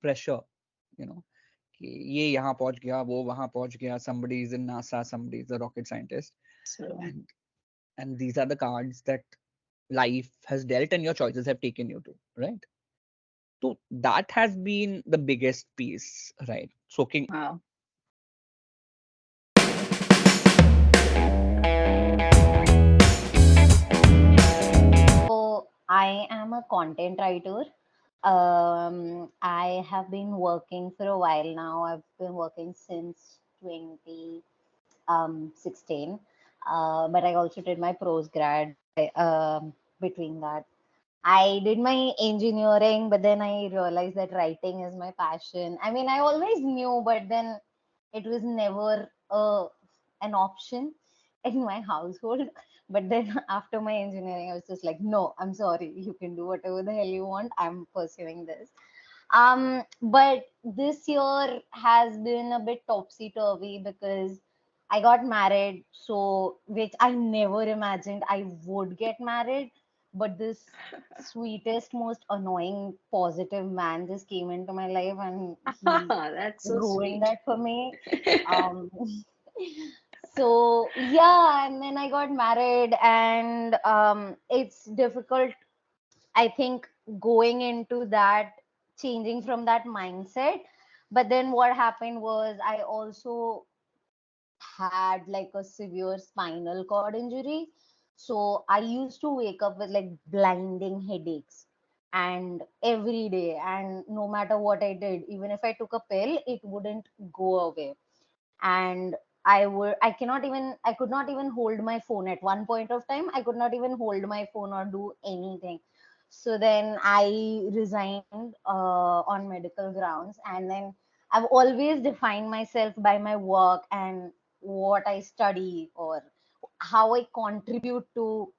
pressure, कि ये यहाँ पहुंच गया, वो वहाँ पहुंच गया, somebody is in NASA, somebody is a rocket scientist, and these are the cards that life has dealt and your choices have taken you to, right? So that has been the biggest piece, right? Soaking. Wow. So I am a content writer. I have been working for a while now. I've been working since 2016. But I also did my postgrad between that. I did my engineering, but then I realized that writing is my passion. I mean, I always knew, but then it was never an option in my household. But then after my engineering, I was just like, no, I'm sorry, you can do whatever the hell you want. I'm pursuing this. But this year has been a bit topsy turvy because I got married, so which I never imagined I would get married. But this sweetest, most annoying, positive man just came into my life and he That's so ruined sweet. that for me. Um, so yeah, and then I got married, and it's difficult, I think, going into that, changing from that mindset. But then what happened was I also had like a severe spinal cord injury. So I used to wake up with like blinding headaches and every day. And no matter what I did, even if I took a pill, it wouldn't go away. And I could not even hold my phone at one point of time. I could not even hold my phone or do anything. So then I resigned on medical grounds, and then I've always defined myself by my work and what I study or how I contribute to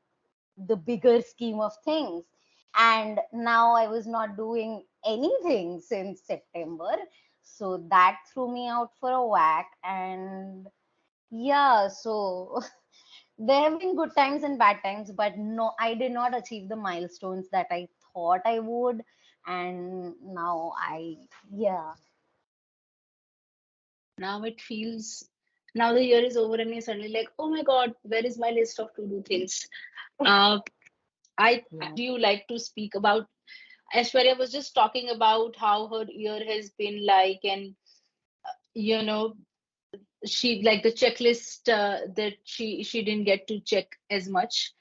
the bigger scheme of things. And now I was not doing anything since September. So that threw me out for a whack. And yeah, so there have been good times and bad times, but no, I did not achieve the milestones that I thought I would. And now yeah. Now it feels, now the year is over and you're suddenly like, oh my God, where is my list of to-do things? Uh, Yeah. do you like to speak about, Aishwarya was just talking about how her year has been like, and you know, she like the checklist that she didn't get to check as much.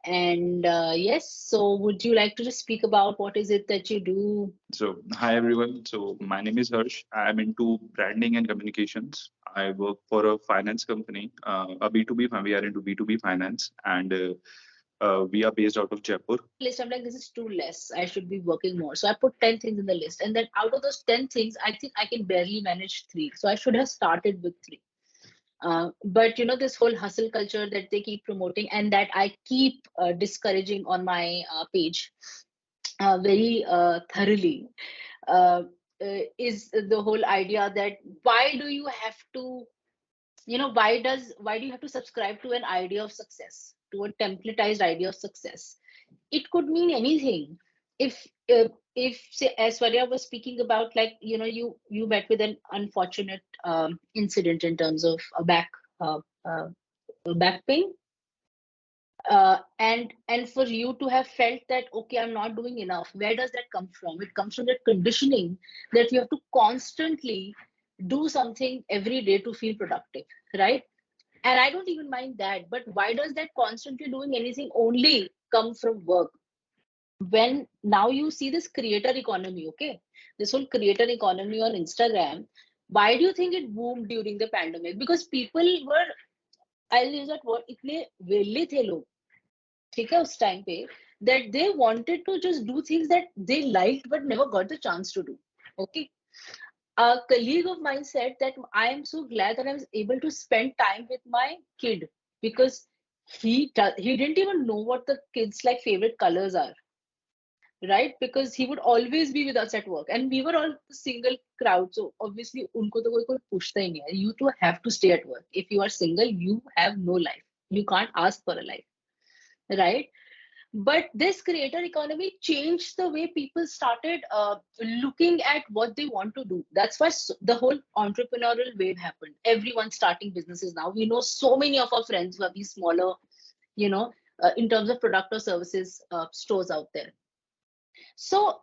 And yes, so would you like to just speak about what is it that you do? So, hi everyone. So, my name is Harsh. I am into branding and communications. I work for a finance company, a B2B. We are into B2B finance, and we are based out of Jaipur. List, I'm like, this is too less. I should be working more. So I put 10 things in the list. And then out of those 10 things, I think I can barely manage three. So I should have started with three. But this whole hustle culture that they keep promoting and that I keep discouraging on my page very thoroughly uh, is the whole idea that why do you have to, why do you have to subscribe to an idea of success, to a templatized idea of success? It could mean anything. If say Aishwarya was speaking about, like, you met with an unfortunate incident in terms of a uh, uh, back pain, and for you to have felt that, okay, I'm not doing enough, where does that come from? It comes from that conditioning that you have to constantly do something every day to feel productive, right? And I don't even mind that, but why does that constantly doing anything only come from work? When now you see this creator economy, okay, this whole creator economy on Instagram, why do you think it boomed during the pandemic? Because people were, I'll use that word, इतने वेले थे लोग, ठीक है, उस time पे, that they wanted to just do things that they liked but never got the chance to do. Okay, a colleague of mine said that I am so glad that I was able to spend time with my kid, because he didn't even know what the kids like favorite colors are, right? Because he would always be with us at work, and we were all single crowd, so obviously unko to koi puchta hi nahi hai. You two have to stay at work. If you are single, you have no life, you can't ask for a life, right? But this creator economy changed the way people started looking at what they want to do. That's why the whole entrepreneurial wave happened. Everyone starting businesses now. We know so many of our friends who have these smaller, you know, in terms of product or services stores out there. So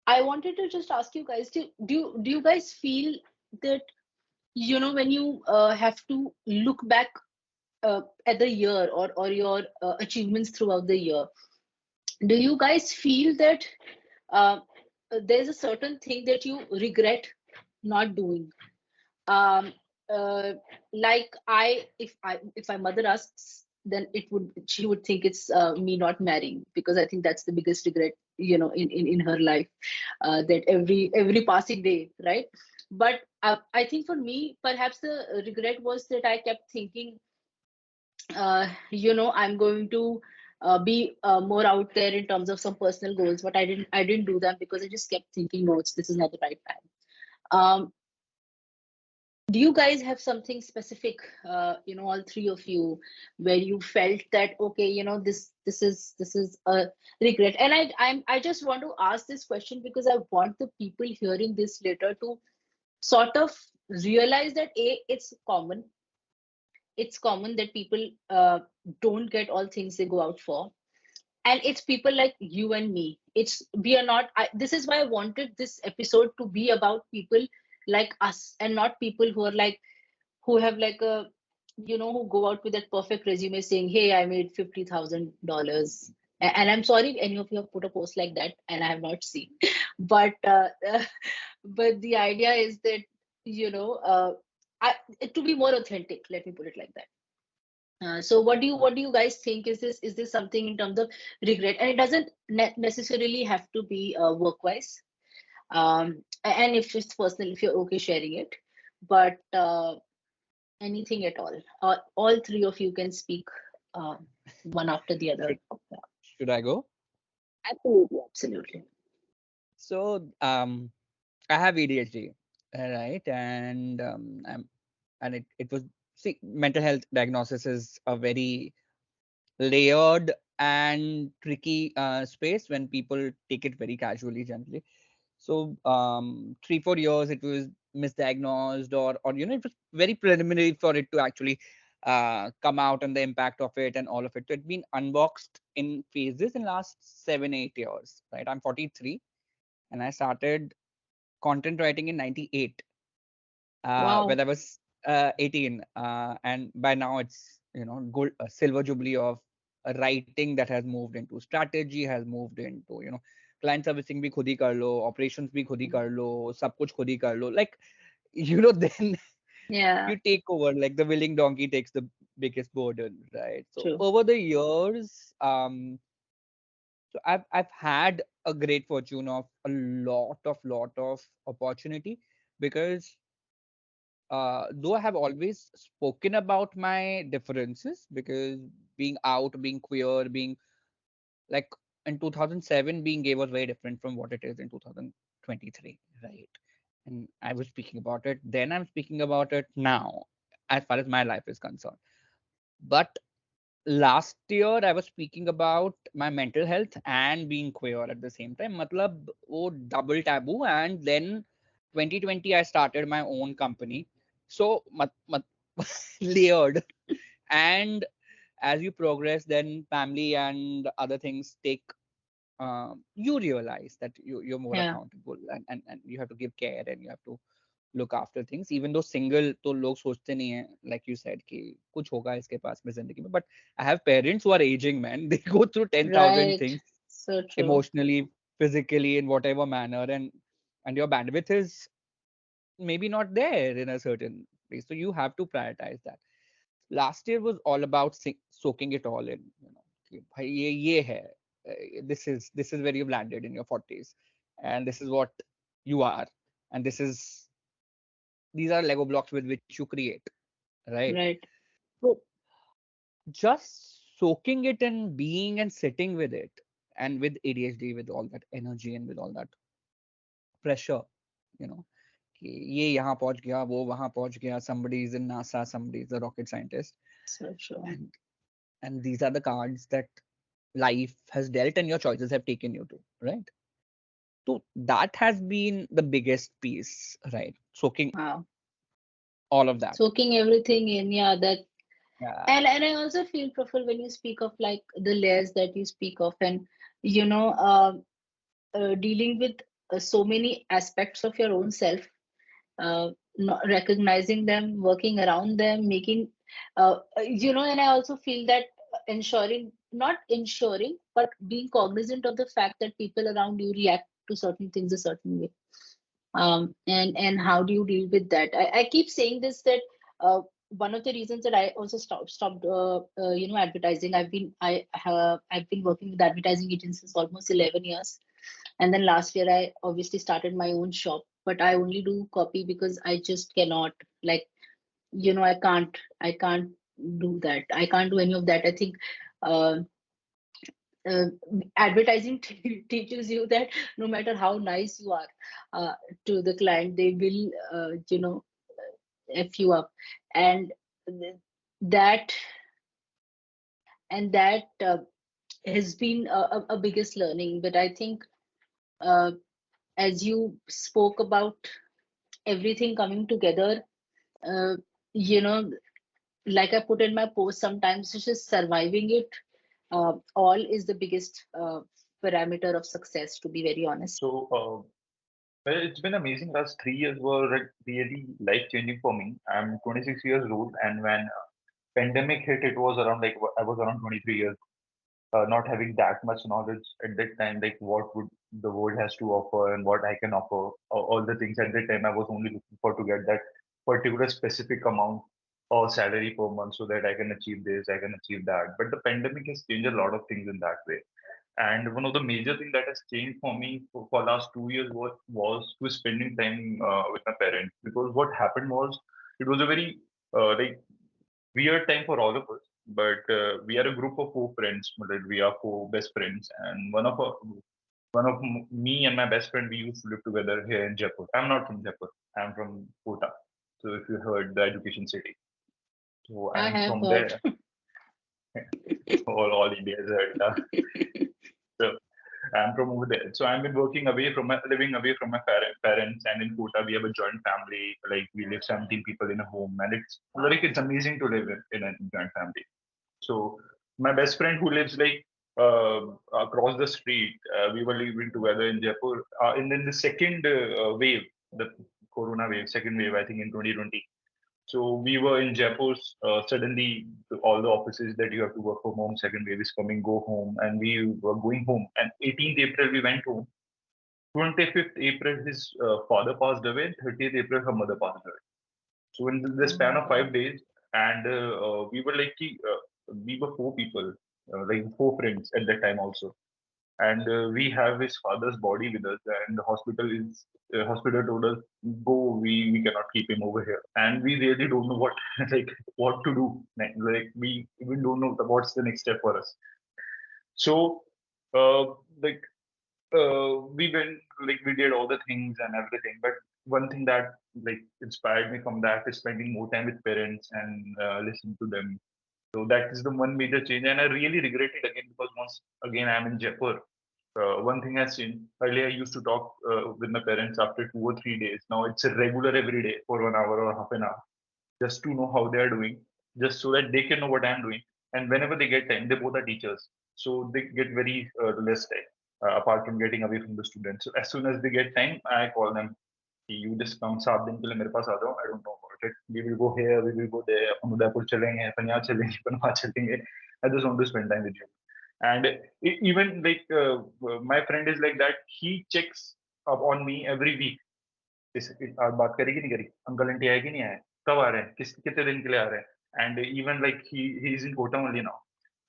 I wanted to just ask you guys, do you guys feel that, when you have to look back at the year, or your achievements throughout the year, do you guys feel that uh, there's a certain thing that you regret not doing? um uh, like, if my mother asks, then she would think it's me not marrying, because I think that's the biggest regret, in her life, that every passing day, right? But I think for me, perhaps the regret was that I kept thinking, I'm going to be more out there in terms of some personal goals, but I didn't do them because I just kept thinking, no, this is not the right time. Do you guys have something specific, all three of you, where you felt that, okay, this is a regret? And I just want to ask this question because I want the people hearing this later to sort of realize that, it's common that people don't get all things they go out for, and it's people like you and me. We are not. This is why I wanted this episode to be about people like us, and not people who have like a, who go out with that perfect resume saying, hey, I made $50,000. And I'm sorry if any of you have put a post like that and I have not seen. But but the idea is that, I, to be more authentic, let me put it like that. So what do you guys think? Is this something in terms of regret? And it doesn't necessarily have to be work wise. And if it's personal, if you're okay sharing it, but anything at all three of you can speak, uh, one after the other. Should should I go? Absolutely, absolutely. So I have ADHD, right? And it was, see, mental health diagnosis is a very layered and tricky space when people take it very casually, generally. So 3-4 years it was misdiagnosed, or it was very preliminary for it to actually come out, and the impact of it and all of it. So it's been unboxed in phases in last 7-8 years, right? I'm 43, and I started content writing in 98, Wow. when I was 18, and by now it's, gold, silver jubilee of writing that has moved into strategy, has moved into, client servicing bhi khud hi kar lo, operations bhi khud hi kar lo, sab kuch khud hi kar lo. Like, then Yeah, you take over, like the willing donkey takes the biggest burden, right? So true. over the years, so I've had a great fortune of a lot of opportunity, because though I have always spoken about my differences, because being out, being queer, being like in 2007, being gay was very different from what it is in 2023, right? And I was speaking about it then, I'm speaking about it now, as far as my life is concerned. But last year, I was speaking about my mental health and being queer at the same time. Matlab, wo double taboo. And then 2020, I started my own company. So, layered. And as you progress, then family and other things take, you realize that you're more Yeah, accountable, and you have to give care, and you have to look after things. Even though single, तो लोग सोचते नहीं है, like you said, कि कुछ होगा इसके पास में जिंदगी में. But I have parents who are aging, man. They go through 10,000 right. things So true. emotionally, physically, in whatever manner, and your bandwidth is maybe not there in a certain place. So you have to prioritize that. Last year was all about soaking it all in. कि भाई ये है. This is where you've landed in your 40s, and this is what you are, and these are Lego blocks with which you create, right? Right. So just soaking it and being and sitting with it, and with ADHD, with all that energy and with all that pressure, you know, कि ये यहाँ पहुंच गया, वो वहां पहुंच गया, somebody is in NASA, somebody is a rocket scientist, So true. and these are the cards that life has dealt and your choices have taken you to, right? So that has been the biggest piece, right? Soaking Wow. all of that. Soaking everything in, yeah, that. Yeah. And I also feel, Praful, when you speak of like the layers that you speak of, and you know, dealing with so many aspects of your own self, not recognizing them, working around them, making, and I also feel that not ensuring, but being cognizant of the fact that people around you react to certain things a certain way. And how do you deal with that? I keep saying this, that one of the reasons that I also stopped advertising. I've been working with advertising agencies almost 11 years, and then last year I obviously started my own shop, but I only do copy because I just cannot, like, I can't do that. I can't do any of that. I think uh, uh, advertising teaches you that no matter how nice you are to the client, they will f you up. And that that has been a biggest learning. But I think, uh, as you spoke about everything coming together, uh, you know like I put in my post, sometimes it's just surviving it all is the biggest parameter of success, to be very honest. So, well, it's been amazing. Last 3 years were like really life changing for me. I'm 26 years old, and when pandemic hit, it was around like I was around 23 years, not having that much knowledge at that time, like what would the world has to offer and what I can offer. All the things at that time, I was only looking for to get that particular specific amount or salary per month so that I can achieve this, I can achieve that. But the pandemic has changed a lot of things in that way. And one of the major things that has changed for me for last 2 years was to spending time with my parents. Because what happened was it was a very like weird time for all of us. But we are a group of four friends. Like, we are four best friends, and me and my best friend, we used to live together here in Jaipur. I'm not from Jaipur. I'm from Kota. So if you heard the education city, so I I'm have from heard. there. All India is heard. So I'm from over there. So I've been living away from my parents, and in Kota we have a joint family. Like we live 17 people in a home, and it's amazing to live in a joint family. So my best friend who lives like uh, across the street, we were living together in Jaipur. And then the second wave, the Corona wave, second wave, I think in 2020. So we were in Jaipur. Suddenly, all the offices that you have to work from home, second wave is coming, go home, and we were going home. And 18th April we went home. 25th April his father passed away. 30th April her mother passed away. So in the Oh span my of God. 5 days, and we were like we were four people, like four friends at that time also, and we have his father's body with us, and the hospital told us go, we cannot keep him over here, and we really don't know what like what to do. Like we even don't know what's the next step for us. So uh, like we went, like we did all the things and everything, but one thing that like inspired me from that is spending more time with parents and listening to them. So that is the one major change, and I really regret it again because once again I'm in Jaipur. One thing has changed. Earlier, I used to talk with my parents after 2 or 3 days. Now it's a regular every day for 1 hour or half an hour, just to know how they are doing, just so that they can know what I'm doing. And whenever they get time, they both are teachers, so they get very less time apart from getting away from the students. So as soon as they get time, I call them. You just come 7 दिन के लिए मेरे पास आ जाओ. I don't know about it. We will go here, we will go there. अपन उदयपुर चलेंगे, अपन यहाँ चलेंगे, अपन वहाँ चलेंगे. I just want to spend time with you. And even like my friend is like that. He checks up on me every week. आज बात करी कि नहीं करी, अंकल आंटी आए कि नहीं आए, कब आ रहे हैं, कितने दिन के लिए आ रहे हैं. And even like he is in Kota only now,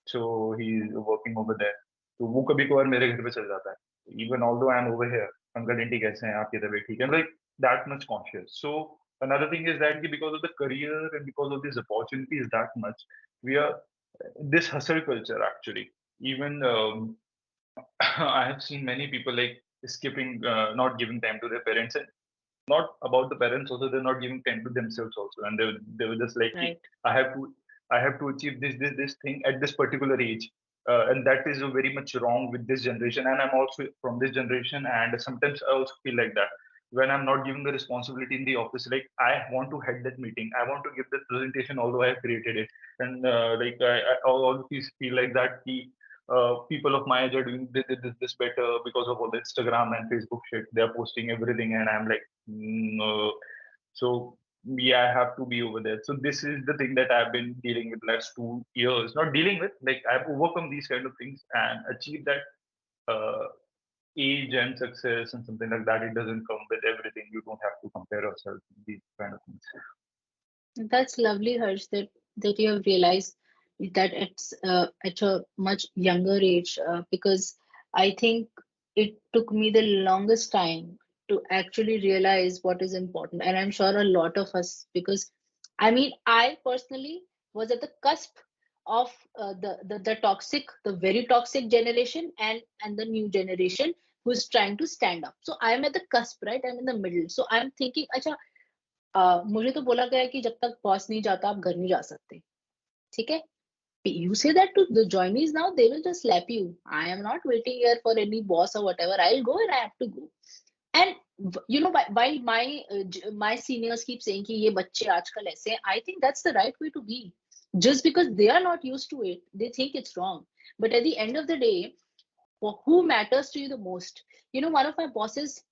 so he's working over there. तो वो कभी कभार मेरे घर पे चल जाता है. Even although I'm over here, uncle aunty कैसे हैं, आपकी तबीयत ठीक है, like that much conscious. So another thing is that because of the career and because of these opportunities that much, we are this hustle culture actually. Even I have seen many people like skipping, not giving time to their parents, and not about the parents also. They're not giving time to themselves also, and they were just like, Right. I have to I have to achieve this thing at this particular age. and that is very much wrong with this generation. And I'm also from this generation, and sometimes I also feel like that when I'm not given the responsibility in the office, like I want to head that meeting, I want to give the presentation, although I have created it, and I always feel like that the people of my age are doing this better because of all the Instagram and Facebook shit. They are posting everything, and I'm like, no. So yeah, I have to be over there. So this is the thing that I've been dealing with last 2 years. Not dealing with, like I've overcome these kind of things and achieved that age and success and something like that. It doesn't come with everything. You don't have to compare yourself with these kind of things. That's lovely, Harsh, that you have realized that it's at a much younger age, because I think it took me the longest time to actually realize what is important, and I'm sure a lot of us, because I mean, I personally was at the cusp of the toxic, the very toxic generation, and the new generation who's trying to stand up. So I'm at the cusp, right? I'm in the middle. So I'm thinking, अच्छा, मुझे तो बोला गया है कि जब तक boss नहीं जाता आप घर नहीं जा सकते, ठीक है? You say that to the joinees now, they will just slap you. I am not waiting here for any boss or whatever. I'll go and I have to go. And you know, while my seniors keep saying कि ये बच्चे आजकल ऐसे हैं, I think that's the right way to be. Just because they are not used to it, they think it's wrong. But at the end of the day, who matters to you the most? You know, one of my bosses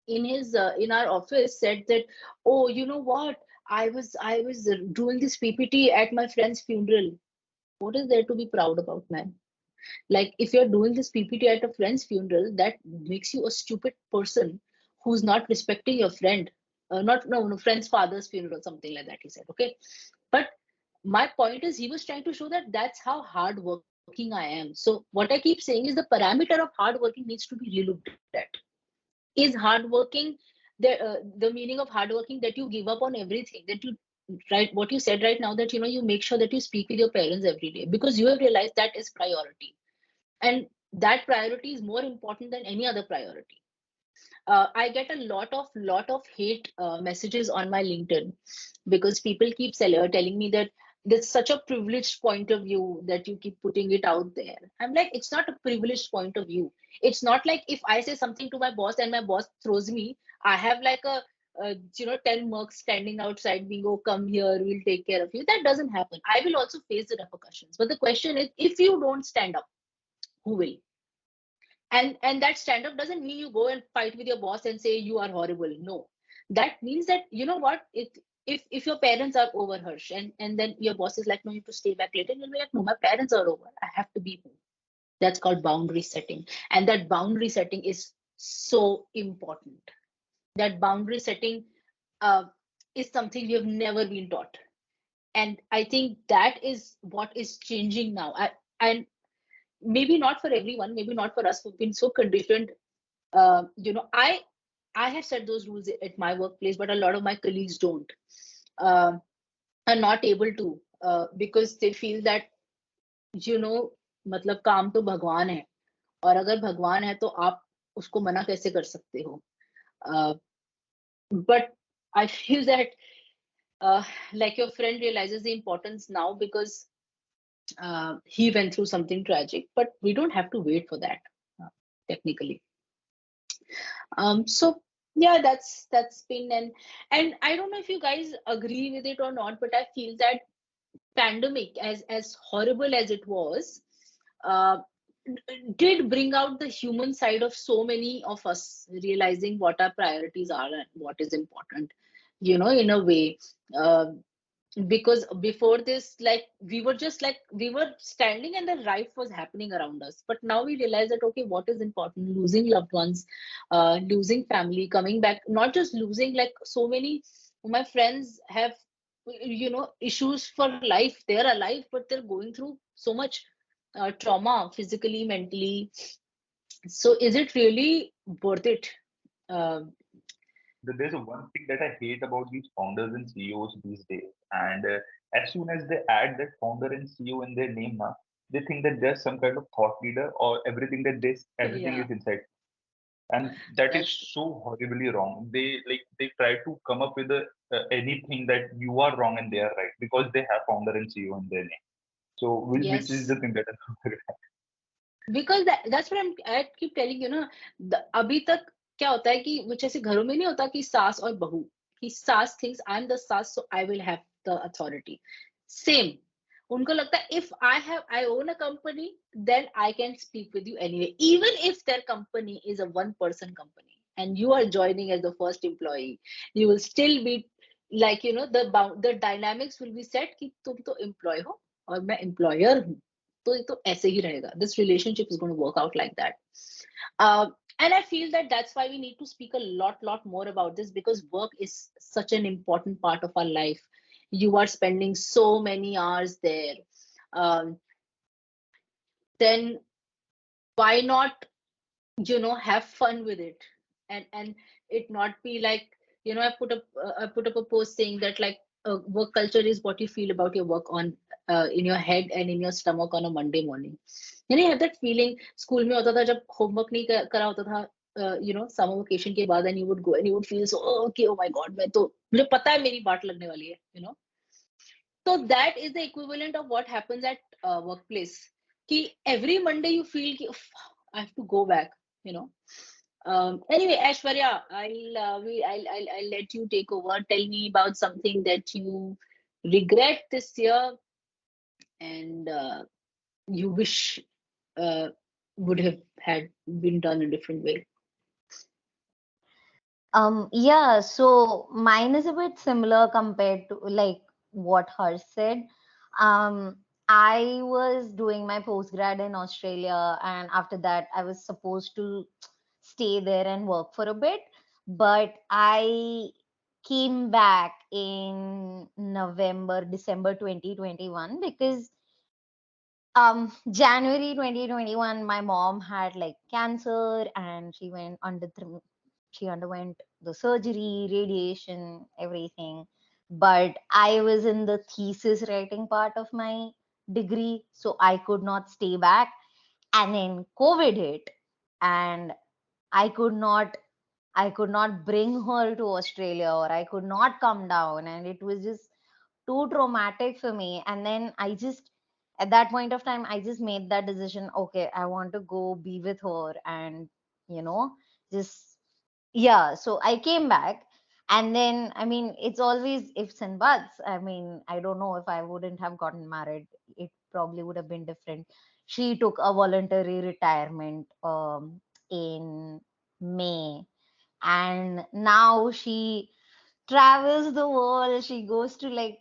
in his in our office said that, oh, you know what, I was doing this PPT at my friend's funeral. What is there to be proud about, man? Like, if you're doing this PPT at a friend's funeral, that makes you a stupid person who's not respecting your friend. Not no, no, friend's father's funeral, something like that, he said. Okay, but my point is, he was trying to show that that's how hardworking I am. So what I keep saying is the parameter of hardworking needs to be relooked at. Is hardworking the meaning of hardworking that you give up on everything, that you, right, what you said right now, that you know, you make sure that you speak with your parents every day because you have realized that is priority, and that priority is more important than any other priority. I get a lot of hate messages on my LinkedIn because people keep telling me that there's such a privileged point of view that you keep putting it out there. I'm like, it's not a privileged point of view. It's not like if I say something to my boss and my boss throws me, I have like a 10 mercs standing outside being, oh, come here, we'll take care of you. That doesn't happen. I will also face the repercussions. But the question is, if you don't stand up, who will? And that stand up doesn't mean you go and fight with your boss and say you are horrible. No, that means that, you know what, if your parents are over, Harsh, and then your boss is like, no, you have to stay back later, you'll be like, no, my parents are over, I have to be home. That's called boundary setting, and that boundary setting is so important. That boundary setting uh, is something we have never been taught, and I think that is what is changing now. And maybe not for everyone, maybe not for us who've been so conditioned. I have set those rules at my workplace, but a lot of my colleagues don't, uh, are not able to, because they feel that, you know, मतलब काम तो भगवान है, और अगर भगवान है तो आप उसको मना कैसे कर सकते हो? But I feel that, like, your friend realizes the importance now because he went through something tragic, but we don't have to wait for that, technically. So yeah, that's been, and I don't know if you guys agree with it or not, but I feel that pandemic, as horrible as it was, uh, did bring out the human side of so many of us, realizing what our priorities are and what is important, you know, in a way. Because before this, like, we were just like, we were standing and the life was happening around us, but now we realize that, okay, what is important? Losing loved ones, losing family, coming back, not just losing, like, so many my friends have, you know, issues for life. They're alive, but they're going through so much trauma, physically, mentally. So is it really worth it? uh, There's one thing that I hate about these founders and CEOs these days, and as soon as they add that founder and CEO in their name, now they think that there's some kind of thought leader or everything that this everything yeah, is inside, and that is that's true. so horribly wrong. They try to come up with anything that you are wrong and they are right because they have founder and CEO in their name. So which is Yes. the thing that I don't regret? Because that's what I keep telling you ना, अभी तक क्या होता है कि वो जैसे घरों में नहीं होता कि सास और बहू, कि सास thinks I'm the सास so I will have the authority. Same. उनको लगता है if I own a company, then I can speak with you anyway, even if their company is a one person company and you are joining as the first employee, you will still be like the dynamics will be set कि तुम तो employee हो और मैं employer हूँ, तो ऐसे ही रहेगा. This relationship is going to work out like that. And I feel that that's why we need to speak a lot more about this, because work is such an important part of our life. You are spending so many hours there. um, then why not have fun with it, and it not be like I put up a post saying that like work culture is what you feel about your work on in your head and in your stomach on a Monday morning. You have that feeling school में होता था जब homework नहीं करा होता था, summer vacation के बाद, and you would go and you would feel so, oh, okay, oh my god, मुझे पता है मेरी बाट लगने वाली है. So that is the equivalent of what happens at workplace. Ki every Monday you feel ki, I have to go back. You know. Anyway, Aishwarya, I'll let you take over. Tell me about something that you regret this year and you wish would have had been done a different way. Yeah, so mine is a bit similar compared to like what Harsh said. I was doing my postgrad in Australia, and after that, I was supposed to stay there and work for a bit, but I came back in December 2021 because January 2021 my mom had like cancer and she underwent the surgery, radiation, everything. But I was in the thesis writing part of my degree, so I could not stay back. And then COVID hit, and I could not I could not bring her to Australia, or I could not come down, and it was just too traumatic for me. And then at that point of time, I just made that decision. Okay, I want to go be with her, and you know, just yeah. So I came back, and then I mean, it's always ifs and buts. I mean, I don't know if I wouldn't have gotten married, it probably would have been different. She took a voluntary retirement in May, and now she travels the world. She goes to like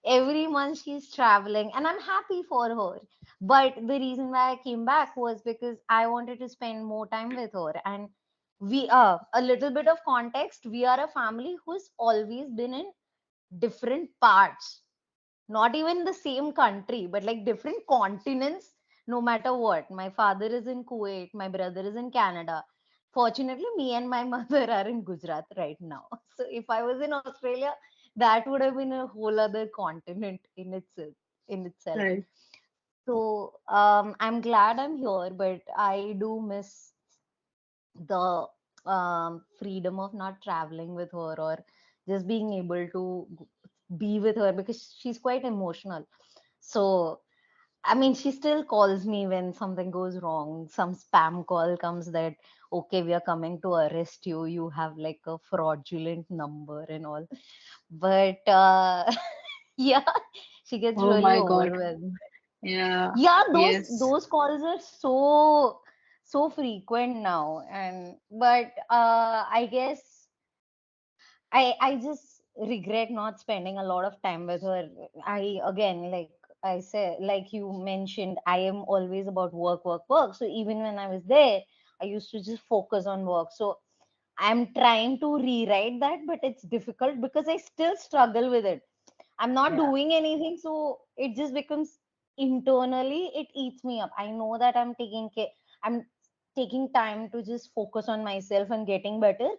every month she's traveling, and I'm happy for her. But the reason why I came back was because I wanted to spend more time with her. And we are a little bit of context. We are a family who's always been in different parts, not even the same country, but like different continents, no matter what. My father is in Kuwait, my brother is in Canada. Fortunately, me and my mother are in Gujarat right now. So if I was in Australia, that would have been a whole other continent in itself. Right. So I'm glad I'm here, but I do miss the freedom of not traveling with her, or just being able to be with her, because she's quite emotional. So I mean, she still calls me when something goes wrong. Some spam call comes that, okay, we are coming to arrest you. You have like a fraudulent number and all. But yeah, she gets Oh really my god. overwhelmed. Yeah. Yeah, those Yes. those calls are so frequent now. And but I guess I just regret not spending a lot of time with her. I again, like I said, like you mentioned, I am always about work, work, work. So even when I was there, I used to just focus on work. So I'm trying to rewrite that, but it's difficult because I still struggle with it. I'm not Yeah. doing anything, so it just becomes internally, it eats me up. I know that I'm taking time to just focus on myself and getting better,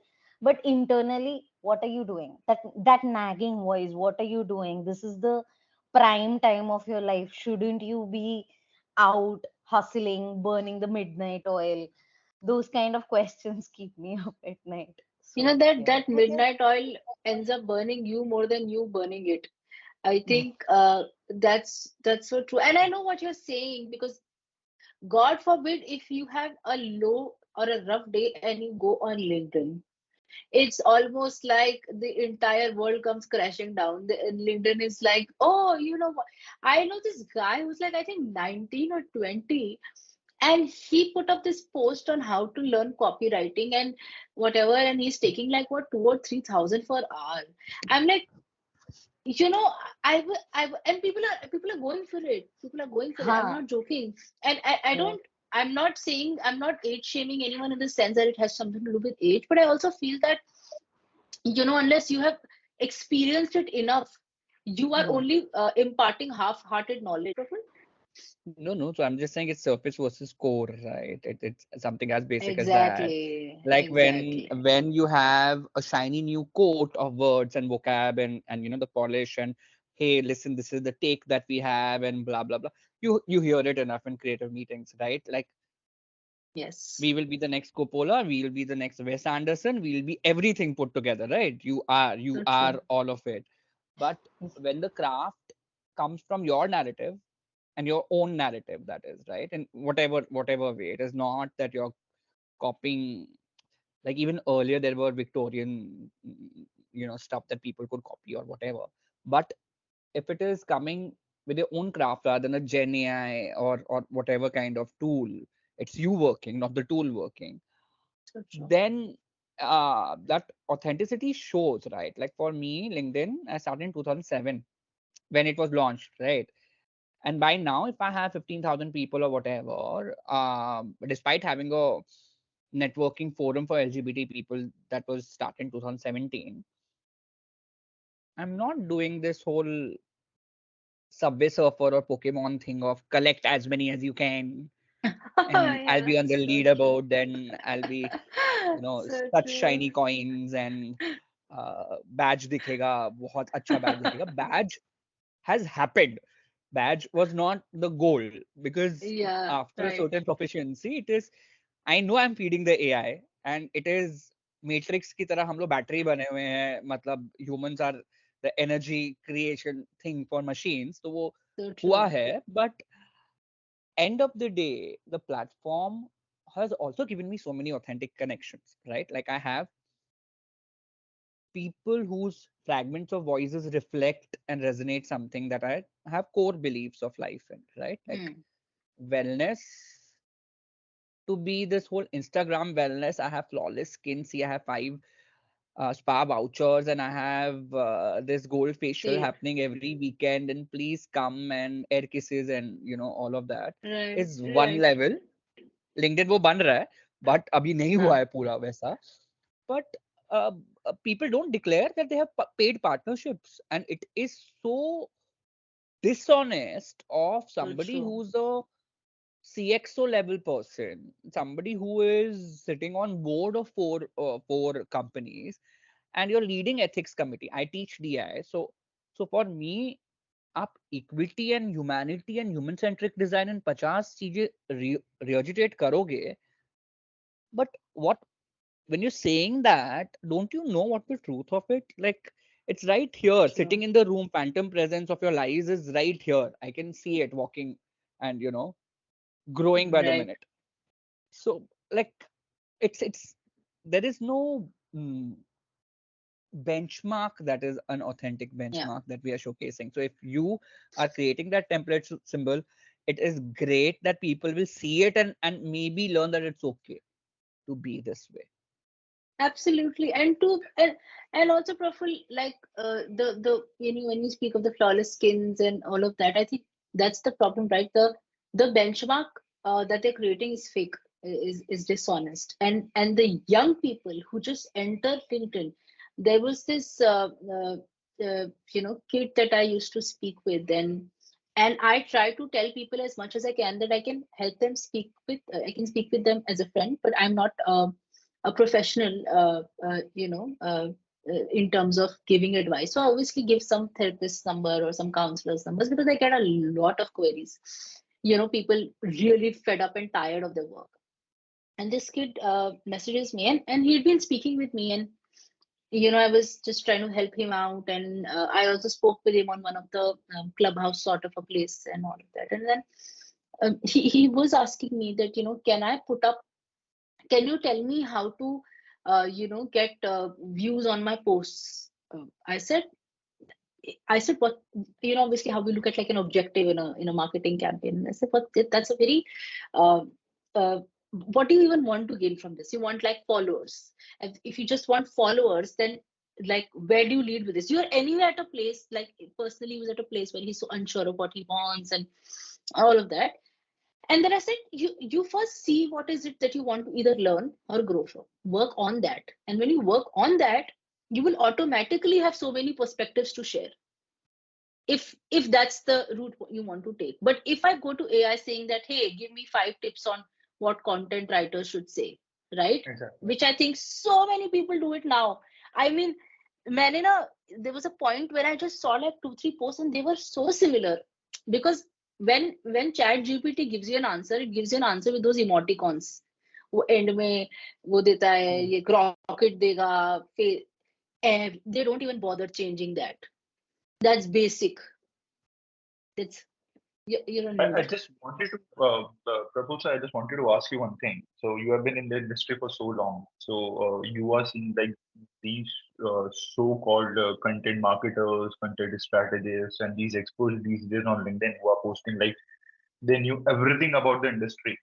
but internally, what are you doing? That nagging voice, what are you doing? This is the prime time of your life. Shouldn't you be out hustling, burning the midnight oil? Those kind of questions keep me up at night. So That yeah. midnight oil ends up burning you more than you burning it. I think That's so true. And I know what you're saying, because God forbid if you have a low or a rough day and you go on LinkedIn, it's almost like the entire world comes crashing down. LinkedIn is like, oh, you know what? I know this guy who's like, I think 19 or 20, and he put up this post on how to learn copywriting and whatever, and he's taking like what 2 or 3 thousand per hour. I'm like, you know, and people are going for it. People are going for it. I'm Huh. not joking. And I Right. don't, I'm not saying, I'm not age shaming anyone in the sense that it has something to do with age, but I also feel that, unless you have experienced it enough, you are Hmm. only imparting half-hearted knowledge. Praful? No. So I'm just saying it's surface versus core, right? It's something as basic as that. Exactly, Like exactly. when you have a shiny new coat of words and vocab and the polish and hey, listen, this is the take that we have and blah blah blah. You hear it enough in creative meetings, right? Like Yes, we will be the next Coppola, we will be the next Wes Anderson, we'll be everything put together, right? You so are true. all of it. But when the craft comes from your narrative and your own narrative, that is right, in whatever way, it is not that you're copying. Like even earlier there were Victorian stuff that people could copy or whatever, but if it is coming with your own craft rather than a Gen AI or whatever kind of tool, it's you working, not the tool working, So true. then that authenticity shows, right? Like for me, LinkedIn, I started in 2007 when it was launched, right? And by now, if I have 15,000 people or whatever, despite having a networking forum for LGBT people that was started in 2017, I'm not doing this whole Subway Surfer or Pokemon thing of collect as many as you can, and I'll Yeah, be on the so true. leaderboard, then I'll be, So such true. shiny coins and badge दिखेगा, बहुत अच्छा badge दिखेगा. Badge has happened. Badge was not the goal, because Yeah, after a right. certain proficiency, it is, I know I'm feeding the AI and it is matrix की तरह हम लोग battery बने हुए हैं, मतलब humans are the energy creation thing for machines, तो वो So हुआ true. है, but end of the day, the platform has also given me so many authentic connections, right? Like I have people whose fragments of voices reflect and resonate something that I have core beliefs of life in, right? Like Hmm. wellness, to be this whole Instagram wellness. I have flawless skin. See, I have 5 spa vouchers and I have this gold facial See, happening every weekend. And please come and air kisses and all of that right, is one right. level. LinkedIn वो बन रहा है, but अभी नहीं Huh. हुआ है पूरा वैसा. But uh, people don't declare that they have paid partnerships, and it is so dishonest of So somebody true. who's a CXO level person, somebody who is sitting on board of four companies, and you're leading ethics committee. I teach DI, so for me, आप equity and humanity and human centric design and 50 चीजें regurgitate करोगे, but what when you're saying that, don't you know what the truth of it? Like it's right here, True. sitting in the room, phantom presence of your lies is right here. I can see it walking and growing by the Right. minute. So like it's there is no benchmark that is an authentic Yeah. benchmark that we are showcasing. So if you are creating that template symbol, it is great that people will see it and maybe learn that it's okay to be this way. Absolutely. And also, Praful, like the when you speak of the flawless skins and all of that, I think that's the problem, right? The benchmark that they're creating is fake, is dishonest. And the young people who just enter LinkedIn, there was this kid that I used to speak with, and I try to tell people as much as I can that I can help them speak with I can speak with them as a friend, but I'm not a professional, in terms of giving advice. So I obviously give some therapist number or some counselor's numbers because I get a lot of queries. People really fed up and tired of their work. And this kid messages me, and he'd been speaking with me, and I was just trying to help him out, and I also spoke with him on one of the clubhouse sort of a place and all of that. And then he was asking me that, can you tell me how to, get views on my posts? I said, what, obviously how we look at like an objective in a marketing campaign. And I said, but that's a very, uh, uh, what do you even want to gain from this? You want like followers. And if you just want followers, then like, where do you lead with this? You're anywhere at a place, like personally he was at a place where he's so unsure of what he wants and all of that. And then I said, you first see what is it that you want to either learn or grow from. Work on that. And when you work on that, you will automatically have so many perspectives to share, if that's the route you want to take. But if I go to AI saying that, hey, give me 5 tips on what content writers should say, right? Exactly. Which I think so many people do it now. I mean, man, there was a point where I just saw like 2 3 posts and they were so similar, because when chat GPT gives you an answer, it gives you an answer with those emoticons. वो end में वो देता है, ये rocket देगा, they don't even bother changing that. That's basic. It's you're a I noob. just wanted to, Prabhu sir, I just wanted to ask you one thing. So you have been in the industry for so long. So you are seeing like these so-called content marketers, content strategists, and these experts these days on LinkedIn who are posting like they knew everything about the industry.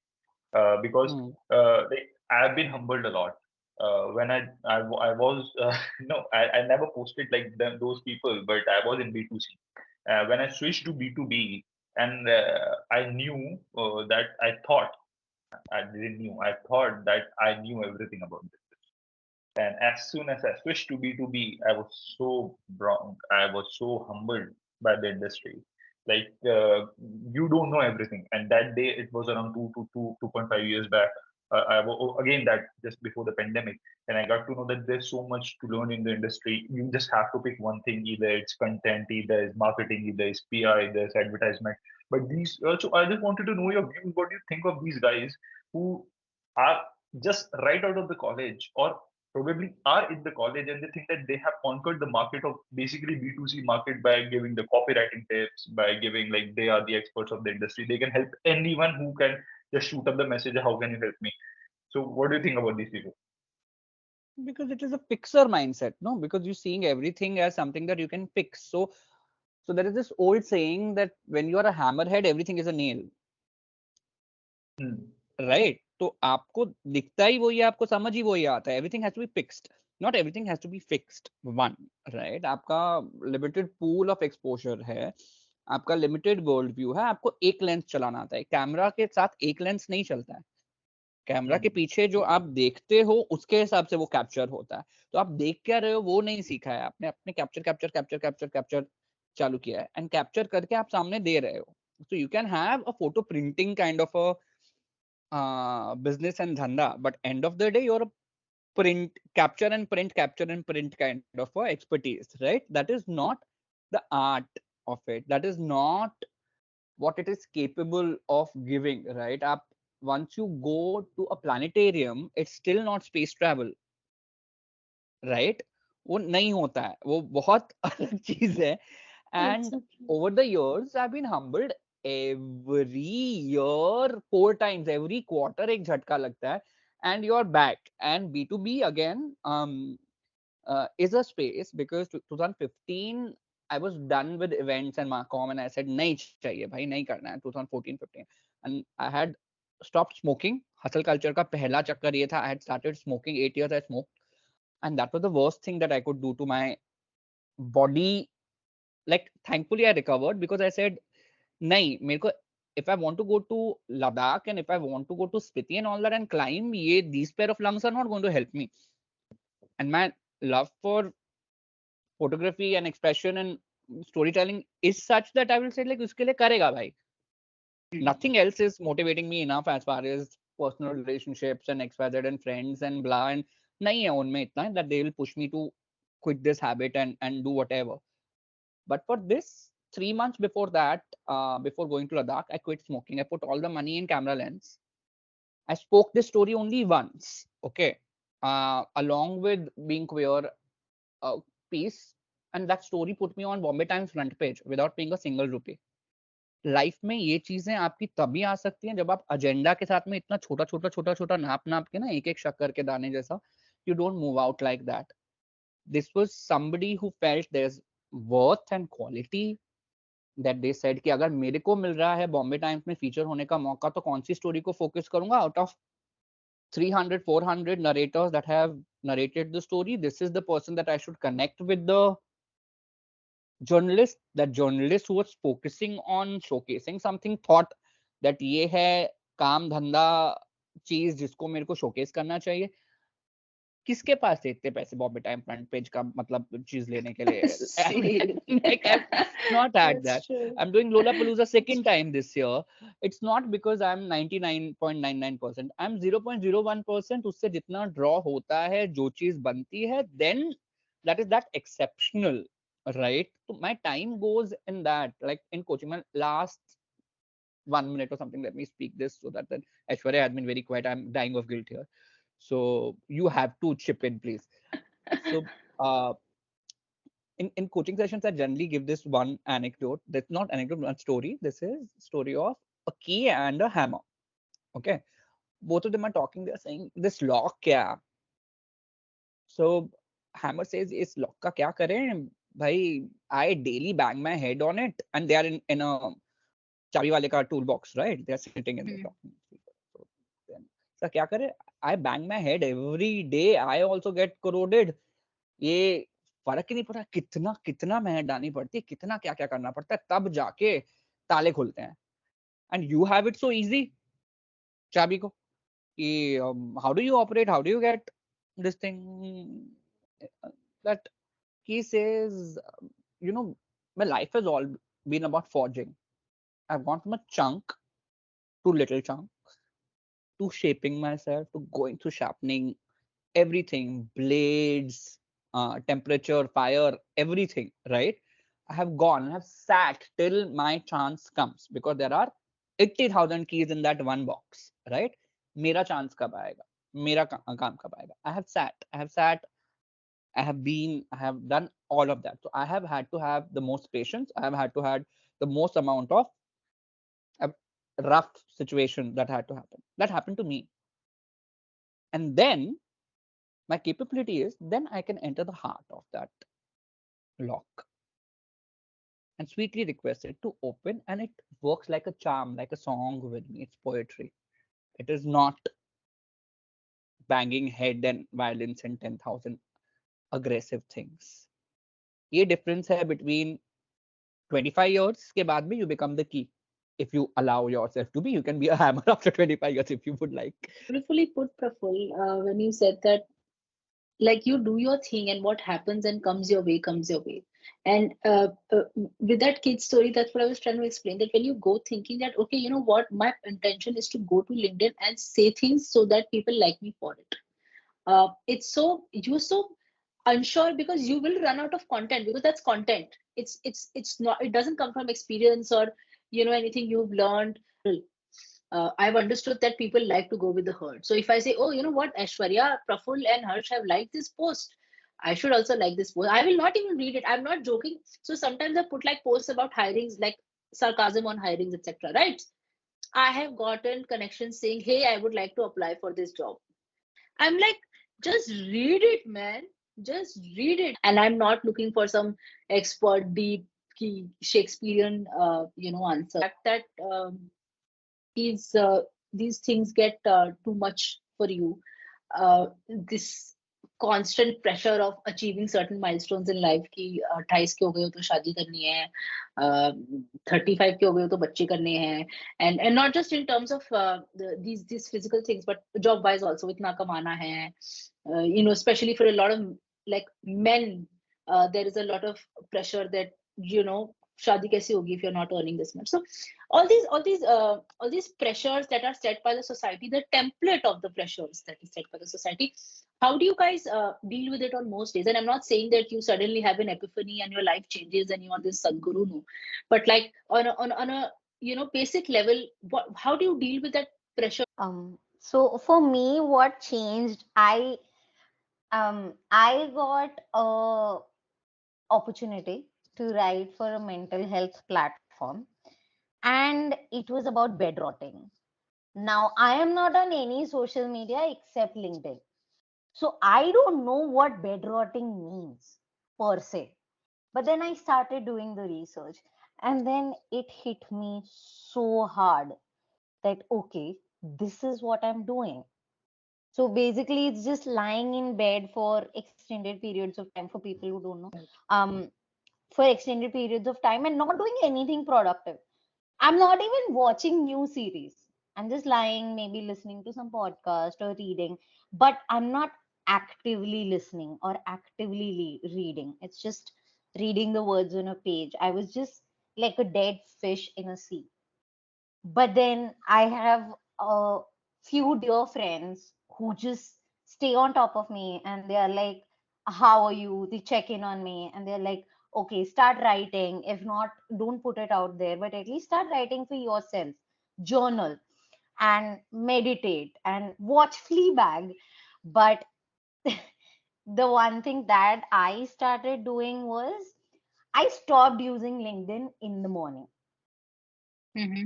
Because like I've been humbled a lot. When I was no, I never posted like those people, but I was in B2C. When I switched to B2B, and I knew that I didn't knew I thought that I knew everything about this. And as soon as I switched to B2B, I was so wrong. I was so humbled by the industry. Like you don't know everything. And that day, it was around 2.5 years back. Again that just before the pandemic, and I got to know that there's so much to learn in the industry. You just have to pick one thing. Either it's content, either it's marketing, either it's PR, either it's advertisement. But these also, I just wanted to know your views. What do you think of these guys who are just right out of the college, or probably are in the college, and they think that they have conquered the market of basically B2C market by giving the copywriting tips, by giving like they are the experts of the industry. They can help anyone who can just shoot up the message, how can you help me? So what do you think about these people? Because it is a fixer mindset, no? Because you're seeing everything as something that you can fix. So there is this old saying that when you are a hammerhead, everything is a nail. Right? तो आपको दिखता ही वही है, आपको समझ ही वही आता है. Everything has to be fixed. Not everything has to be fixed. One, right? आपका limited pool of exposure है, आपका limited world view है, आपको एक लेंस चलाना आता है. कैमरा के साथ एक लेंस नहीं चलता है. कैमरा के पीछे जो आप देखते हो उसके हिसाब से वो कैप्चर होता है. तो आप देख क्या रहे हो वो नहीं सीखा है आपने, अपने कैप्चर चालू किया है, एंड कैप्चर करके आप सामने दे रहे हो. So you can have a photo printing kind of a business and dhanda, but end of the day you're a capture and print kind of a expertise, right? That is not the art of it. That is not what it is capable of giving, right? Once you go to a planetarium, it's still not space travel, right? वो नहीं होता है, वो बहुत अलग चीज है. And over the years I've been humbled. Every year 4 times, every quarter एक झटका लगता है, and you're back. And B2B again is a space, because 2015 I was done with events and Marcom, and I said नहीं चाहिए भाई, नहीं करना है 2014-15. And I had stopped smoking. Hustle culture का पहला चक्कर ये था. I had started smoking 8 years. I smoked, and that was the worst thing that I could do to my body. Like thankfully I recovered, because I said नहीं मेरे को, if I want to go to Ladakh and if I want to go to Spiti and all that and climb, these pair of lungs are not going to help me. And my love for photography and expression and storytelling is such that I will say like uske liye karega bhai. Nothing else is motivating me enough as far as personal relationships and XYZ and friends and blah, and nahi hai unme itna that they will push me to quit this habit and do whatever. But for this, 3 months before that, before going to Ladakh, I quit smoking. I put all the money in camera lens. I spoke this story only once, okay? Along with being queer, piece, and that story put me on Bombay Times front page without paying a single rupee. Life में ये चीजें आपकी तभी आ सकती हैं जब आप agenda के साथ में इतना छोटा छोटा छोटा छोटा नाप नाप के ना एक एक शक्कर के दाने जैसा, you don't move out like that. This was somebody who felt there's worth and quality, that they said कि अगर मेरे को मिल रहा है बॉम्बे टाइम्स में फीचर होने का मौका तो कौन सी स्टोरी को फोकस करूंगा. Out of 300 400 narrators that have narrated the story, this is the person that I should connect with the journalist. That journalist who was focusing on showcasing something, thought that ये है काम धंधा चीज जिसको मेरे को शोकेस करना चाहिए. किसके पास थे इतने पैसे बॉम्बे टाइम फ्रंट पेज का मतलब चीज लेने के लिए? Like, I've not had that. I'm doing Lollapalooza second time this year. It's not because I'm 99.99%. I'm 0.01%. उससे जितना ड्रॉ होता है, जो चीज बनती है, then that is that exceptional, right? So my time goes in that, like in coaching. My last 1 minute or something, let me speak this so that then Aishwarya has been very quiet. I'm dying of guilt here. So you have to chip in, please. So in coaching sessions, I generally give this one anecdote. That's not anecdote, one story. This is story of a key and a hammer. Okay. Both of them are talking. They're saying this lock, yeah. So hammer says, "Is lock ka kya kare? Bhai, I daily bang my head on it." And they are in a चाबी वाले का toolbox, right? They are sitting in the talking. So then, sir, क्या करे? I bang my head every day. I also get corroded. ये फर्क ही नहीं पड़ा कितना कितना मेहनत डालनी पड़ती है, कितना क्या क्या करना पड़ता है, तब जाके ताले खुलते हैं. And you have it so easy, चाबी को, कि how do you operate? How do you get this thing? That he says, you know, my life has all been about forging. I've gone from a chunk to little chunk to shaping myself to going through sharpening everything, blades, temperature, fire, everything, right? I have gone, I have sat till my chance comes because there are 80,000 keys in that one box, right? Mera chance kab aayega? Mera kaam kab aayega? I have sat, I have been, I have done all of that. So I have had to have the most patience. I have had to have the most amount of a rough situation that had to happen. That happened to me. And then my capability is then I can enter the heart of that lock and sweetly request it to open, and it works like a charm, like a song with me. It's poetry. It is not banging head and violence and 10,000 aggressive things. ये difference है between 25 years के बाद में you become the key. If you allow yourself to be, you can be a hammer after 25 years if you would like. Beautifully put, Praful, when you said that, like, you do your thing and what happens and comes your way, comes your way. And with that kid story, that's what I was trying to explain, that when you go thinking that, okay, you know what, my intention is to go to LinkedIn and say things so that people like me for it. It's so, you're so unsure because you will run out of content, because that's content. It's not, it doesn't come from experience or, you know, anything you've learned. I've understood that people like to go with the herd. So if I say, oh, you know what, Aishwarya, Praful, and Harsh have liked this post, I should also like this post. I will not even read it. I'm not joking. So sometimes I put like posts about hirings, like sarcasm on hirings, etc. Right? I have gotten connections saying, hey, I would like to apply for this job. I'm like, just read it, man. Just read it. And I'm not looking for some expert, deep, Shakespearean, answer. That these things get too much for you. This constant pressure of achieving certain milestones in life कि 28 के हो गए हो तो शादी करनी है, 35 के हो गए हो तो बच्चे करने हैं, and not just in terms of these physical things, but job wise also इतना कमाना है, especially for a lot of like men, there is a lot of pressure that, शादी कैसे होगी if you're not earning this much. So all these pressures that are set by the society, the template of the pressures that is set by the society, how do you guys deal with it on most days? And I'm not saying that you suddenly have an epiphany and your life changes and you are this Sadguru, no, but like on a basic level, how do you deal with that pressure? So for me, what changed, I I got a opportunity to write for a mental health platform, and it was about bed rotting. Now, I am not on any social media except LinkedIn. So I don't know what bed rotting means per se. But then I started doing the research, and then it hit me so hard that, okay, this is what I'm doing. So basically, it's just lying in bed for extended periods of time, for people who don't know. Um, for extended periods of time and not doing anything productive. I'm not even watching new series. I'm just lying, maybe listening to some podcast or reading, but I'm not actively listening or actively reading. It's just reading the words on a page. I was just like a dead fish in a sea. But then I have a few dear friends who just stay on top of me, and they are like, how are you? They check in on me, and they're like, okay, start writing. If not, don't put it out there, but at least start writing for yourself. Journal and meditate and watch Fleabag. But the one thing that I started doing was I stopped using LinkedIn in the morning. Mm-hmm.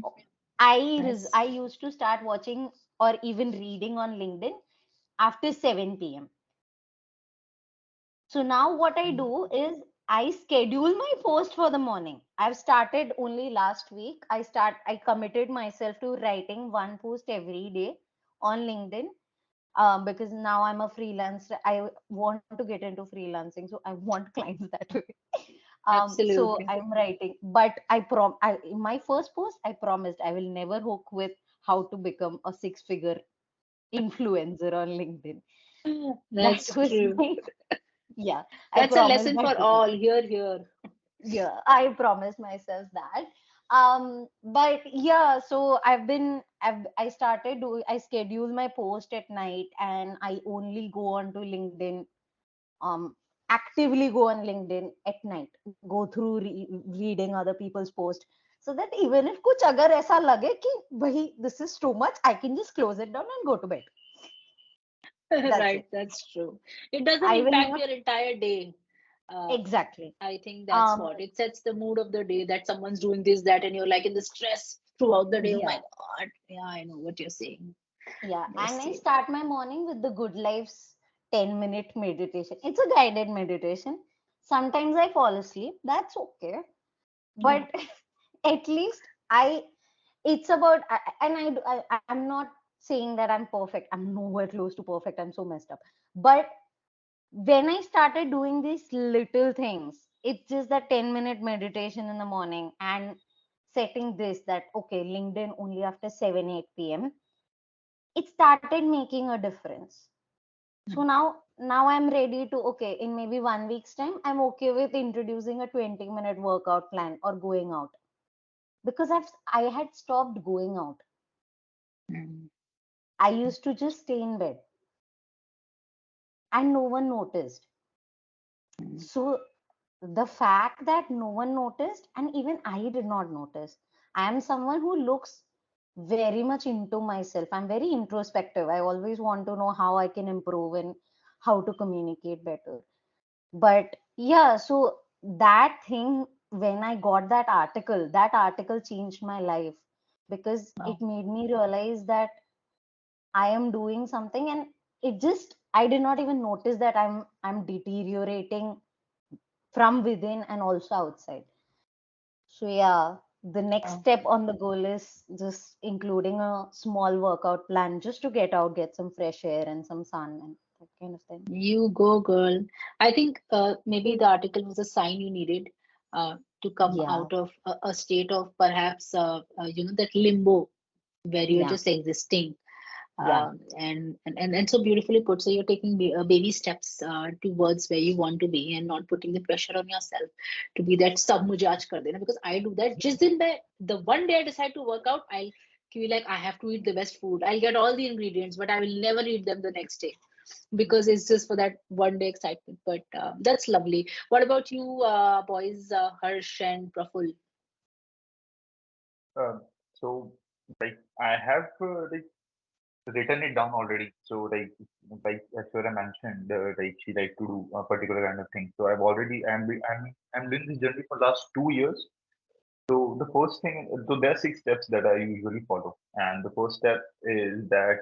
I Nice. used to start watching or even reading on LinkedIn after 7 p.m. So now what I do is I schedule my post for the morning. I've started only last week. I committed myself to writing one post every day on LinkedIn, because now I'm a freelancer. I want to get into freelancing, so I want clients that way. So Absolutely. I'm writing, but in my first post, I promised I will never hook with how to become a six-figure influencer on LinkedIn. That That's was true. my, yeah, I That's a promised lesson that for to you. all. Here, here. Yeah, I promised myself that. But yeah, so I started doing, I schedule my post at night, and I only go on to LinkedIn, um actively go on LinkedIn at night, go through reading other people's posts, so that even if कुछ अगर ऐसा लगे कि भाई this is too much, I can just close it down and go to bed. That's Right, it. that's true. It doesn't I will impact not. your entire day. Uh, Exactly. I think that's um what it sets the mood of the day that someone's doing this, that, and you're like in the stress throughout the day. Oh my yeah, God. Yeah, I know what you're saying. yeah, and I Mostly. start my morning with the Good Life's 10-minute meditation. It's a guided meditation. Sometimes I fall asleep, that's okay, Mm. but at least I it's about and I'm not saying that I'm perfect. I'm nowhere close to perfect. I'm so messed up. But when I started doing these little things, it's just that 10-minute meditation in the morning and setting this that okay, LinkedIn only after 7 8 p.m., it started making a difference. So now I'm ready to, okay, in maybe 1 week's time, I'm okay with introducing a 20-minute workout plan or going out, because I had stopped going out. Mm. I used to just stay in bed and no one noticed. Mm. So the fact that no one noticed and even I did not notice, I am someone who looks very much into myself. I'm very introspective. I always want to know how I can improve and how to communicate better. But yeah, so that thing, when I got that article changed my life, because Wow. it made me realize that I am doing something, and it just I did not even notice that I'm deteriorating from within and also outside. So yeah, the next Wow. step on the goal is just including a small workout plan just to get out, get some fresh air and some sun and that kind of thing. You go, girl. I think maybe Mm. the article was a sign you needed to come Yeah, out of a state of perhaps, that limbo where you're yeah, just existing. yeah. And so beautifully put. So you're taking baby steps towards where you want to be and not putting the pressure on yourself to be that sab mujhe aaj kar dena, because I do that. Just in the one day I decide to work out, I'll be like, I have to eat the best food. I'll get all the ingredients, but I will never eat them the next day because it's just for that one day excitement. But that's lovely. What about you, boys, Harsh and Praful? So like I have like written it down already. So like Aishwarya mentioned, like she liked to do a particular kind of thing. So I'm doing this journey for last 2 years. So the first thing, so there are 6 steps that I usually follow, and the first step is that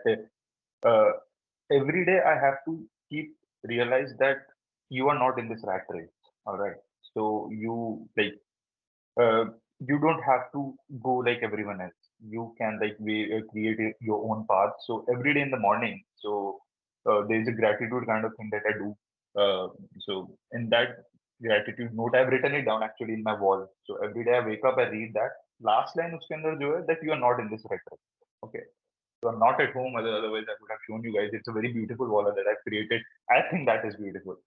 uh, every day I have to keep realize that you are not in this rat race. All right. So uh, you don't have to go like everyone else. You can create your own path. So every day in the morning, there is a gratitude kind of thing that I do. So in that gratitude note, I've written it down actually in my wall. So every day I wake up, I read that last line uske andar jo hai, that you are not in this rat race. Okay. So I'm not at home, otherwise I would have shown you guys. It's a very beautiful wall that I've created. I think that is beautiful,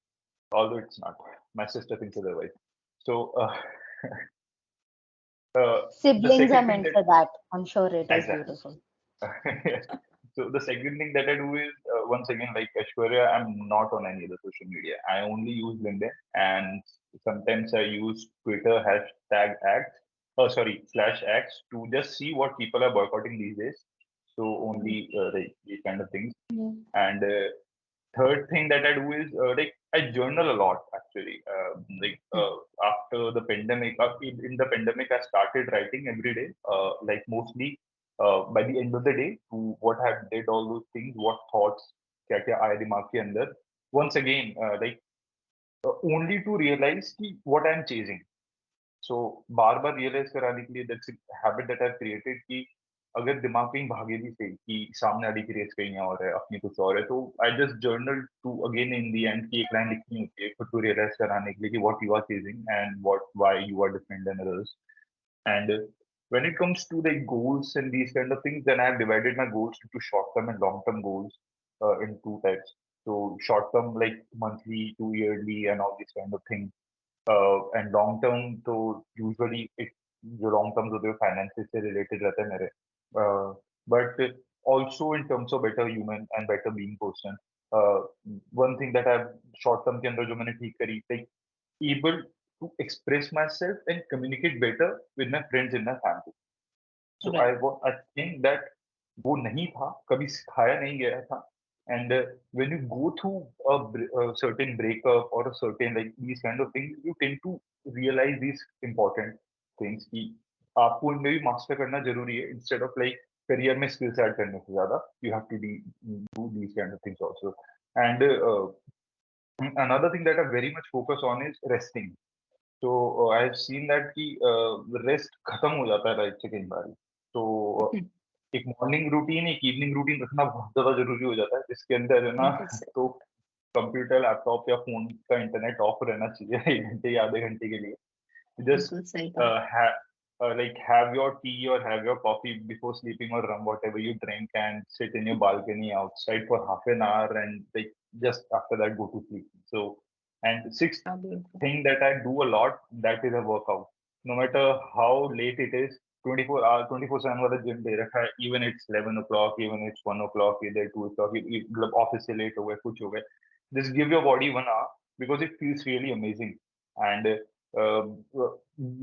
although it's not. My sister thinks otherwise. So the Siblings are second thing meant that for that. I'm sure it is exactly. beautiful. So the second thing that I do is once again, like Ashwarya, I'm not on any other social media. I only use LinkedIn, and sometimes I use Twitter hashtag X, /X to just see what people are boycotting these days. So only these kind of things. Mm. And third thing that I do is I journal a lot actually. After the pandemic, in the pandemic, I started writing every day. Mostly by the end of the day, to what I did, all those things, what thoughts, क्या क्या आए दिमाग के अंदर. Once again, only to realize कि what I'm chasing. So बार बार realise कराने के लिए that's habit that I created कि अगर दिमाग कहीं भागे भी सही कि सामने वाली की रेस कहीं और है, अपनी कुछ और है, तो I just journal to again in the end की एक लाइन लिखनी होती है खुद को रियलाइज कराने के लिए कि what you are chasing and what why you are different than others. And when it comes to the goals and these kind of things, then I have divided my goals into short-term and long-term goals in two types. So short-term, like monthly, 2 yearly, and all these kind of things. And long term, तो usually जो long term होते हैं finances से related रहते हैं मेरे. But also in terms of better human and better being person. Uh, One thing that I've short term के अंदर जो मैंने ठीक करी, like able to express myself and communicate better with my friends in my family. So Right. I think that वो नहीं था, कभी सिखाया नहीं गया था. And when you go through a certain breakup or a certain like these kind of things, you tend to realize these important things कि आपको इनमें भी master करना जरूरी है, instead of like career में skills add करने से ज़्यादा, you have to do these kind of things also. And another thing that I very much focus on is resting. तो आई हैव सीन दैट कि rest खत्म हो जाता है लाइफ से कई बार. तो एक मॉर्निंग रूटीन, एक इवनिंग रूटीन रखना बहुत ज्यादा जरूरी हो जाता है, जिसके अंदर है ना तो कंप्यूटर, लैपटॉप या फोन का इंटरनेट ऑफ रहना चाहिए 1 घंटे या आधे घंटे के लिए. Just बिल्कुल सही बात. have your tea or have your coffee before sleeping or rum whatever you drink and sit in your balcony outside for half an hour and like just after that go to sleep. So and sixth हाँ, बिल्कुल. thing that I do a lot, that is a workout. No matter how late it is, 24 hours, 24/7 वाला gym दे रखा है, even it's 11 o'clock, even it's 1 o'clock, either 2 o'clock, मतलब office से late हो गए, कुछ हो गए, just give your body 1 hour because it feels really amazing. And uh,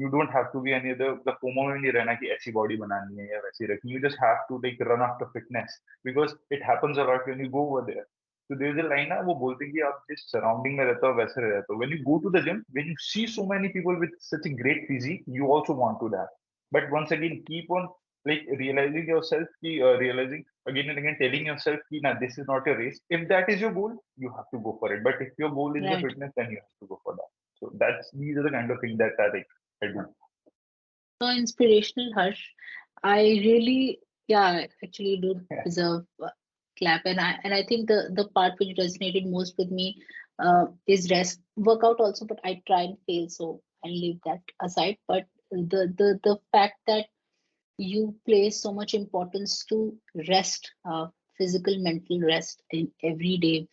you don't have to be any other, the FOMO में नहीं रहना कि ऐसी body बनानी है या वैसी रखनी. You just have to like run after fitness because it happens a lot when you go over there. So there is a line ना, वो बोलते हैं कि आप जिस surrounding में रहते हो वैसे रहते हो. When you go to the gym, when you see so many people with such a great physique, you also want to that. But once again, keep on like realizing yourself, realizing again and again, telling yourself कि nah, this is not your race. If that is your goal, you have to go for it. But if your goal is the Right. fitness, then you have to go for that. So these are the kind of things that I do. So inspirational, Harsh. I really, yeah, actually do deserve a clap, and I think the part which resonated most with me is rest, workout also, but I try and fail, so I'll leave that aside. But the fact that you place so much importance to rest, physical, mental rest in every day.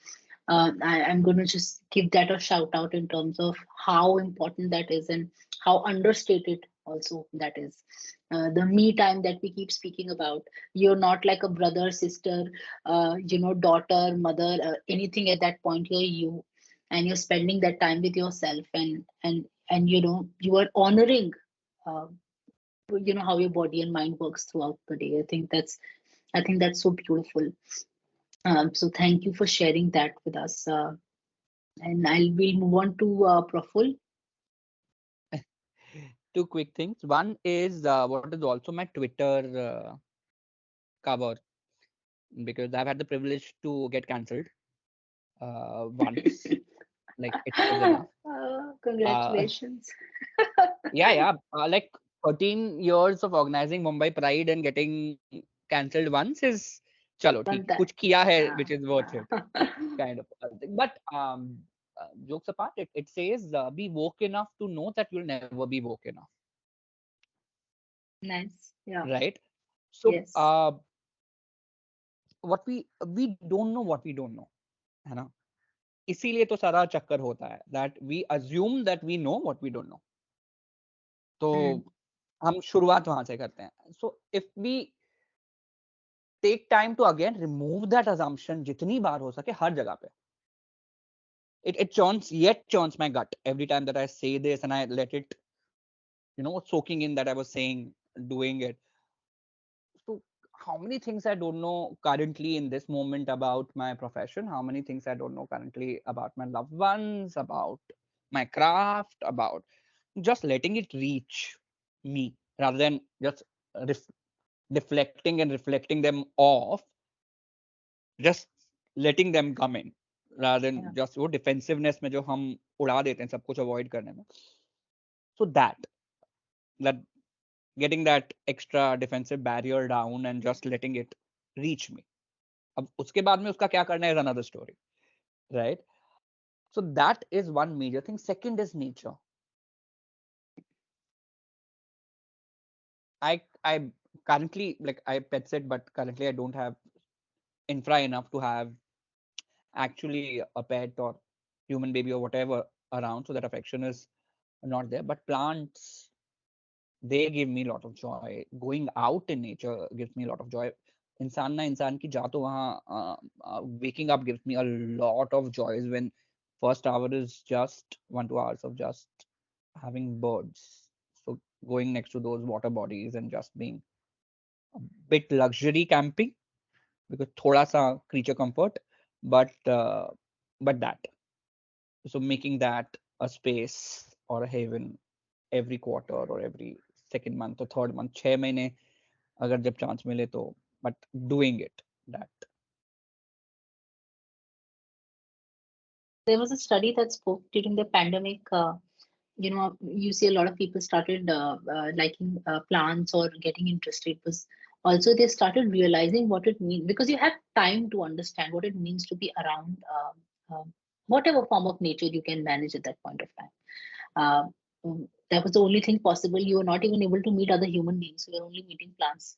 I'm going to just give that a shout out in terms of how important that is and how understated also that is. The me time that we keep speaking about, you're not like a brother, sister, daughter, mother, anything at that point. You're you, and you're spending that time with yourself, and you are honoring, how your body and mind works throughout the day. I think I think that's so beautiful. So thank you for sharing that with us. And we'll move on to Praful. Two quick things. One is what is also my Twitter cover, because I've had the privilege to get cancelled once. Like it is enough. Uh, Congratulations. yeah. Like 13 years of organizing Mumbai Pride and getting cancelled once is chalo theek. One time. Kuch kiya hai, Ah. which is worth it, kind of. But jokes apart, it says be woke enough to know that you'll never be woke enough, Nice. Yeah. right? So Yes. what we don't know what we don't know, है ना? इसीलिए तो सारा चक्कर होता है, that we assume that we know what we don't know. तो Mm. हम शुरुआत वहां से करते हैं. So if we take time to again remove that assumption जितनी बार हो सके हर जगह पे, it churns my gut every time that I say this and I let it, soaking in that I was saying, doing it. So how many things I don't know currently in this moment about my profession, how many things I don't know currently about my loved ones, about my craft, about just letting it reach me rather than just ref- deflecting and reflecting them off, just letting them come in rather than Yeah. just वो defensiveness में जो हम उड़ा देते हैं सब कुछ avoid करने में. So that getting that extra defensive barrier down and just letting it reach me. अब उसके बाद में उसका क्या करना is another story, right? So that is one major thing. Second is nature. I currently, like, I pet sit, but currently I don't have infra enough to have actually a pet or human baby or whatever around, so that affection is not there. But plants, they give me a lot of joy. Going out in nature gives me a lot of joy. इंसान ना इंसान की जा तो वहाँ waking up gives me a lot of joys when first hour is just 1-2 hours of just having birds. So going next to those water bodies and just being a bit luxury camping, because thoda sa creature comfort, but that. So making that a space or a haven every quarter or every second month or third month, 6 महीने अगर जब chance मिले तो, but doing it, that. There was a study that spoke during the pandemic. You see a lot of people started liking plants or getting interested. Was also they started realizing what it means, because you have time to understand what it means to be around whatever form of nature you can manage at that point of time. That was the only thing possible. You were not even able to meet other human beings. You were only meeting plants,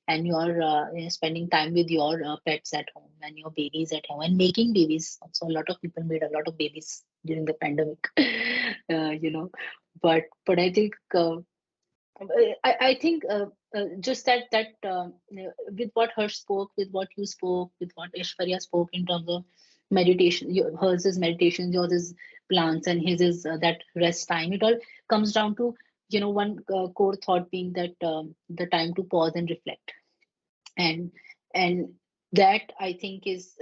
and you're spending time with your pets at home and your babies at home and making babies. Also, a lot of people made a lot of babies during the pandemic, you know. But I think I think just with what Harsh spoke, with what you spoke, with what Ishwarya spoke in terms of meditation, hers is meditation, yours is plants, and his is that rest time. It all comes down to one core thought being that the time to pause and reflect, and and that I think is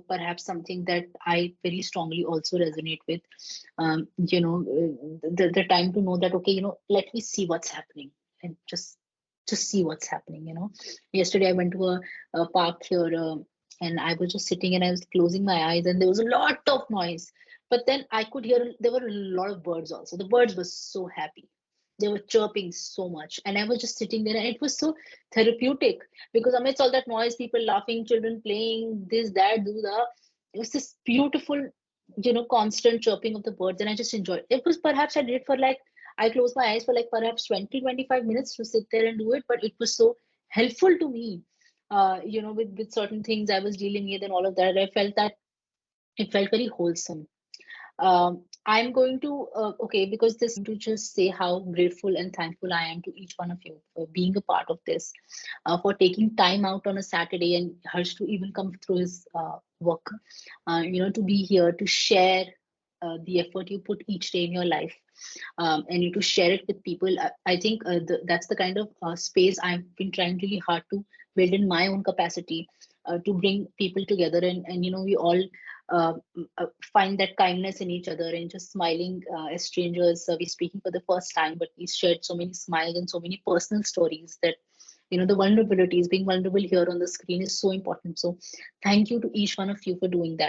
perhaps something that I very strongly also resonate with. The time to know that, okay, let me see what's happening, and just see what's happening. Yesterday I went to a park here, and I was just sitting and I was closing my eyes, and there was a lot of noise, but then I could hear there were a lot of birds also. The birds were so happy, they were chirping so much, and I was just sitting there, and it was so therapeutic, because amidst all that noise, people laughing, children playing, this, that, do that, it was this beautiful, constant chirping of the birds, and I just enjoyed it. It was perhaps I did it for like, I closed my eyes for like perhaps 20-25 minutes to sit there and do it, but it was so helpful to me. With certain things I was dealing with and all of that, I felt that it felt very wholesome. I'm going to, okay, because this to just say how grateful and thankful I am to each one of you for being a part of this, for taking time out on a Saturday, and Harsh to even come through his work, to be here to share the effort you put each day in your life, and you to share it with people. I think that's the kind of space I've been trying really hard to build in my own capacity to bring people together, and we all find that kindness in each other, and just smiling as strangers. We're speaking for the first time, but we shared so many smiles and so many personal stories that the vulnerabilities, being vulnerable here on the screen is so important. So thank you to each one of you for doing that.